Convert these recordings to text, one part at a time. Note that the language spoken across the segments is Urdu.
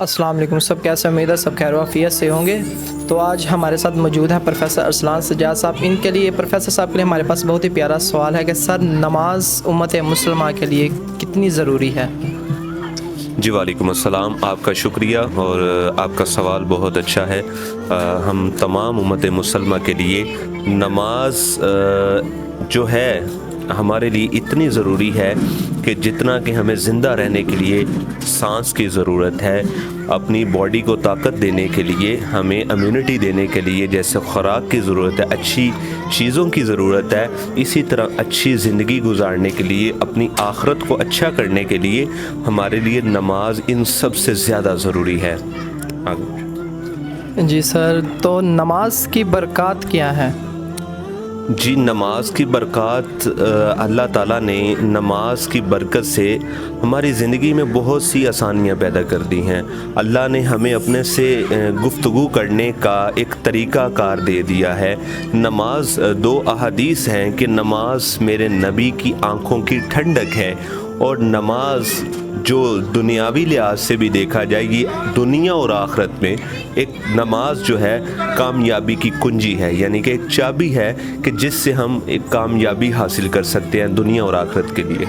السلام علیکم، سب کیسے؟ امید ہے سب خیر و عافیت سے ہوں گے۔ تو آج ہمارے ساتھ موجود ہیں پروفیسر ارسلان سجاد صاحب۔ ان کے لیے، پروفیسر صاحب کے لیے ہمارے پاس بہت ہی پیارا سوال ہے کہ سر، نماز امت مسلمہ کے لیے کتنی ضروری ہے؟ جی وعلیکم السلام، آپ کا شکریہ اور آپ کا سوال بہت اچھا ہے۔ ہم تمام امت مسلمہ کے لیے نماز جو ہے ہمارے لیے اتنی ضروری ہے کہ جتنا کہ ہمیں زندہ رہنے کے لیے سانس کی ضرورت ہے، اپنی باڈی کو طاقت دینے کے لیے، ہمیں امیونٹی دینے کے لیے جیسے خوراک کی ضرورت ہے، اچھی چیزوں کی ضرورت ہے، اسی طرح اچھی زندگی گزارنے کے لیے، اپنی آخرت کو اچھا کرنے کے لیے ہمارے لیے نماز ان سب سے زیادہ ضروری ہے۔ جی سر، تو نماز کی برکات کیا ہے؟ جی، نماز کی برکات، اللہ تعالیٰ نے نماز کی برکت سے ہماری زندگی میں بہت سی آسانیاں پیدا کر دی ہیں۔ اللہ نے ہمیں اپنے سے گفتگو کرنے کا ایک طریقہ کار دے دیا ہے۔ نماز، 2 احادیث ہیں کہ نماز میرے نبی کی آنکھوں کی ٹھنڈک ہے، اور نماز جو دنیاوی لحاظ سے بھی دیکھا جائے، یہ دنیا اور آخرت میں ایک نماز جو ہے کامیابی کی کنجی ہے، یعنی کہ ایک چابی ہے کہ جس سے ہم ایک کامیابی حاصل کر سکتے ہیں دنیا اور آخرت کے لیے۔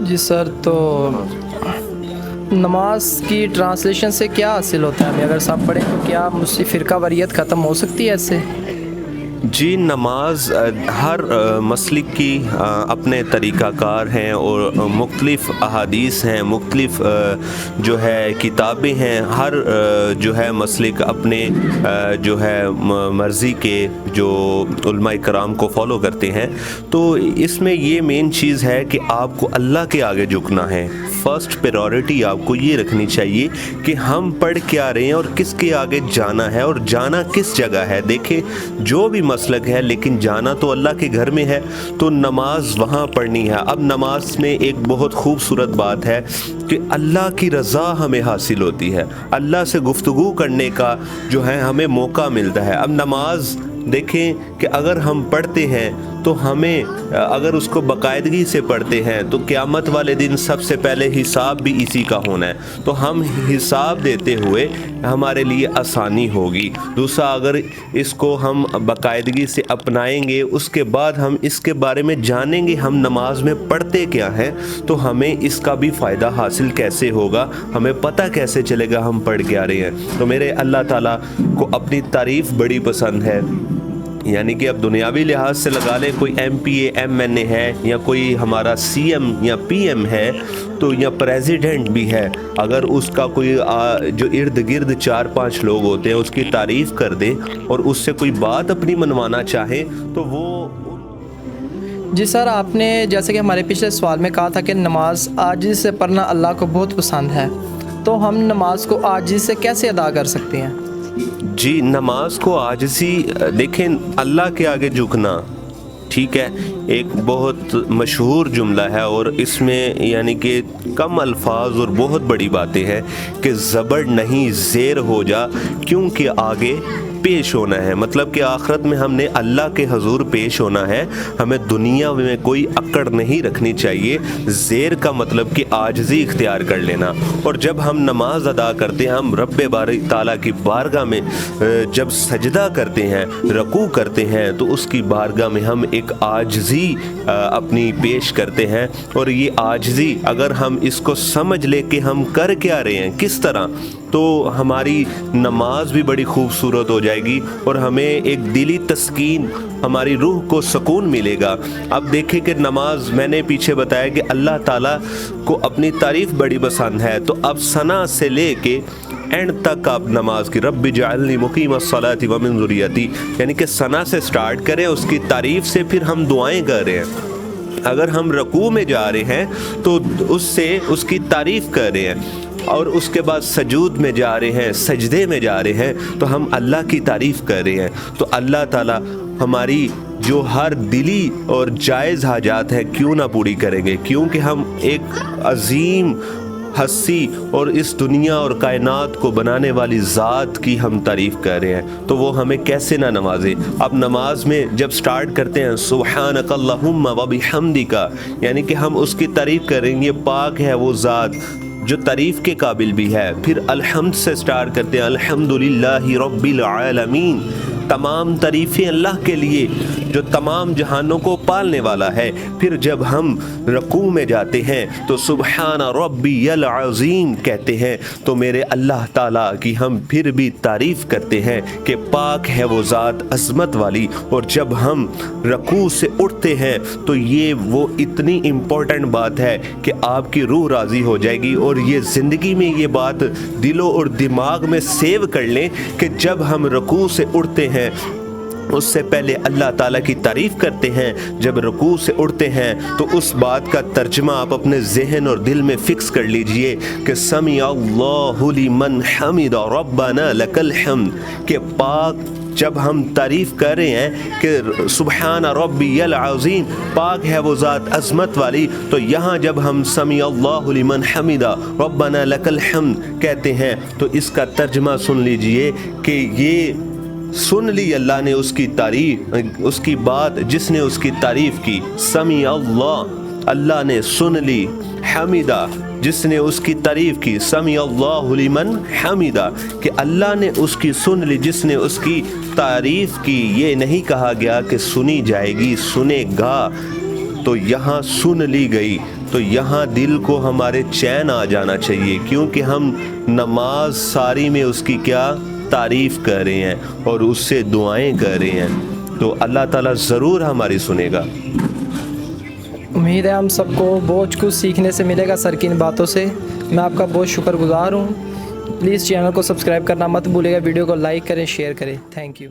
جی سر، تو نماز کی ٹرانسلیشن سے کیا حاصل ہوتا ہے ہمیں؟ اگر صاحب پڑھیں تو کیا مسلم فرقہ واریت ختم ہو سکتی ہے اس سے؟ جی، نماز، ہر مسلک کی اپنے طریقہ کار ہیں اور مختلف احادیث ہیں، مختلف جو ہے کتابیں ہیں، ہر جو ہے مسلک اپنے جو ہے مرضی کے جو علماء کرام کو فالو کرتے ہیں۔ تو اس میں یہ مین چیز ہے کہ آپ کو اللہ کے آگے جھکنا ہے۔ فرسٹ پریورٹی آپ کو یہ رکھنی چاہیے کہ ہم پڑھ کیا رہے ہیں اور کس کے آگے جانا ہے، اور جانا کس جگہ ہے۔ دیکھیں، جو بھی مسلک ہے لیکن جانا تو اللہ کے گھر میں ہے، تو نماز وہاں پڑھنی ہے۔ اب نماز میں ایک بہت خوبصورت بات ہے کہ اللہ کی رضا ہمیں حاصل ہوتی ہے، اللہ سے گفتگو کرنے کا جو ہے ہمیں موقع ملتا ہے۔ اب نماز دیکھیں کہ اگر ہم پڑھتے ہیں تو ہمیں، اگر اس کو باقاعدگی سے پڑھتے ہیں تو قیامت والے دن سب سے پہلے حساب بھی اسی کا ہونا ہے، تو ہم حساب دیتے ہوئے ہمارے لیے آسانی ہوگی۔ دوسرا، اگر اس کو ہم باقاعدگی سے اپنائیں گے، اس کے بعد ہم اس کے بارے میں جانیں گے ہم نماز میں پڑھتے کیا ہیں، تو ہمیں اس کا بھی فائدہ حاصل کیسے ہوگا، ہمیں پتہ کیسے چلے گا ہم پڑھ کے آ رہے ہیں۔ تو میرے اللہ تعالیٰ کو اپنی تعریف بڑی پسند ہے، یعنی کہ اب دنیاوی لحاظ سے لگا لیں، کوئی ایم پی اے، ایم این اے ہے، یا کوئی ہمارا سی ایم یا پی ایم ہے، تو یا پریزیڈنٹ بھی ہے، اگر اس کا کوئی جو ارد گرد 4-5 لوگ ہوتے ہیں اس کی تعریف کر دیں اور اس سے کوئی بات اپنی منوانا چاہیں تو وہ۔ جی سر، آپ نے جیسے کہ ہمارے پچھلے سوال میں کہا تھا کہ نماز عاجزی سے پڑھنا اللہ کو بہت پسند ہے، تو ہم نماز کو عاجزی سے کیسے ادا کر سکتے ہیں؟ جی، نماز کو عاجزی، دیکھیں، اللہ کے آگے جھکنا، ٹھیک ہے، ایک بہت مشہور جملہ ہے، اور اس میں یعنی کہ کم الفاظ اور بہت بڑی باتیں ہیں کہ زبر نہیں زیر ہو جا، کیونکہ آگے پیش ہونا ہے۔ مطلب کہ آخرت میں ہم نے اللہ کے حضور پیش ہونا ہے، ہمیں دنیا میں کوئی اکڑ نہیں رکھنی چاہیے۔ زیر کا مطلب کہ عاجزی اختیار کر لینا، اور جب ہم نماز ادا کرتے ہیں، ہم رب باری تعالیٰ کی بارگاہ میں جب سجدہ کرتے ہیں، رکوع کرتے ہیں، تو اس کی بارگاہ میں ہم ایک عاجزی اپنی پیش کرتے ہیں، اور یہ عاجزی اگر ہم اس کو سمجھ لے کہ ہم کر کیا رہے ہیں، کس طرح، تو ہماری نماز بھی بڑی خوبصورت ہو جائے گی، اور ہمیں ایک دلی تسکین، ہماری روح کو سکون ملے گا۔ اب دیکھیں کہ نماز، میں نے پیچھے بتایا کہ اللہ تعالیٰ کو اپنی تعریف بڑی پسند ہے، تو اب ثنا سے لے کے اینڈ تک آپ نماز کی رب اجعلنی مقیم الصلاۃ ومن ذریتی، یعنی کہ ثنا سے سٹارٹ کریں، اس کی تعریف سے پھر ہم دعائیں کر رہے ہیں۔ اگر ہم رکوع میں جا رہے ہیں تو اس سے اس کی تعریف کر رہے ہیں، اور اس کے بعد سجود میں جا رہے ہیں، سجدے میں جا رہے ہیں، تو ہم اللہ کی تعریف کر رہے ہیں۔ تو اللہ تعالیٰ ہماری جو ہر دلی اور جائز حاجات ہیں کیوں نہ پوری کریں گے، کیونکہ ہم ایک عظیم ہستی اور اس دنیا اور کائنات کو بنانے والی ذات کی ہم تعریف کر رہے ہیں، تو وہ ہمیں کیسے نہ نوازے۔ اب نماز میں جب سٹارٹ کرتے ہیں سبحانک اللہم و بحمدک، یعنی کہ ہم اس کی تعریف کریں گے، پاک ہے وہ ذات جو تعریف کے قابل بھی ہے. پھر الحمد سے سٹارٹ کرتے ہیں, الحمدللہ رب العالمین, تمام تعریفیں اللہ کے لیے جو تمام جہانوں کو پالنے والا ہے. پھر جب ہم رکوع میں جاتے ہیں تو سبحان ربی العظیم کہتے ہیں, تو میرے اللہ تعالیٰ کی ہم پھر بھی تعریف کرتے ہیں کہ پاک ہے وہ ذات عظمت والی. اور جب ہم رکوع سے اٹھتے ہیں تو یہ وہ اتنی امپورٹنٹ بات ہے کہ آپ کی روح راضی ہو جائے گی, اور یہ زندگی میں یہ بات دلوں اور دماغ میں سیو کر لیں کہ جب ہم رکوع سے اٹھتے ہیں اس سے پہلے اللہ تعالیٰ کی تعریف کرتے ہیں. جب رکوع سے اٹھتے ہیں تو اس بات کا ترجمہ آپ اپنے ذہن اور دل میں فکس کر لیجئے کہ سمع اللہ لمن حمد ربنا لک الحمد, کہ پاک جب ہم تعریف کر رہے ہیں کہ سبحان ربی العظیم, پاک ہے وہ ذات عظمت والی, تو یہاں جب ہم سمع اللہ لمن حمد ربنا لک الحمد کہتے ہیں تو اس کا ترجمہ سن لیجئے کہ یہ سن لی اللہ نے اس کی تعریف, اس کی بات جس نے اس کی تعریف کی. سمع اللہ, اللہ نے سن لی, حمیدہ جس نے اس کی تعریف کی, سمع اللہ لمن حمیدہ کہ اللہ نے اس کی سن لی جس نے اس کی تعریف کی. یہ نہیں کہا گیا کہ سنی جائے گی, سنے گا, تو یہاں سن لی گئی. تو یہاں دل کو ہمارے چین آ جانا چاہیے, کیونکہ ہم نماز ساری میں اس کی کیا تعریف کر رہے ہیں اور اس سے دعائیں کر رہے ہیں. تو اللہ تعالیٰ ضرور ہماری سنے گا. امید ہے ہم سب کو بہت کچھ سیکھنے سے ملے گا سر کی ان باتوں سے. میں آپ کا بہت شکر گزار ہوں. پلیز چینل کو سبسکرائب کرنا مت بھولے گا, ویڈیو کو لائک کریں, شیئر کریں. Thank you.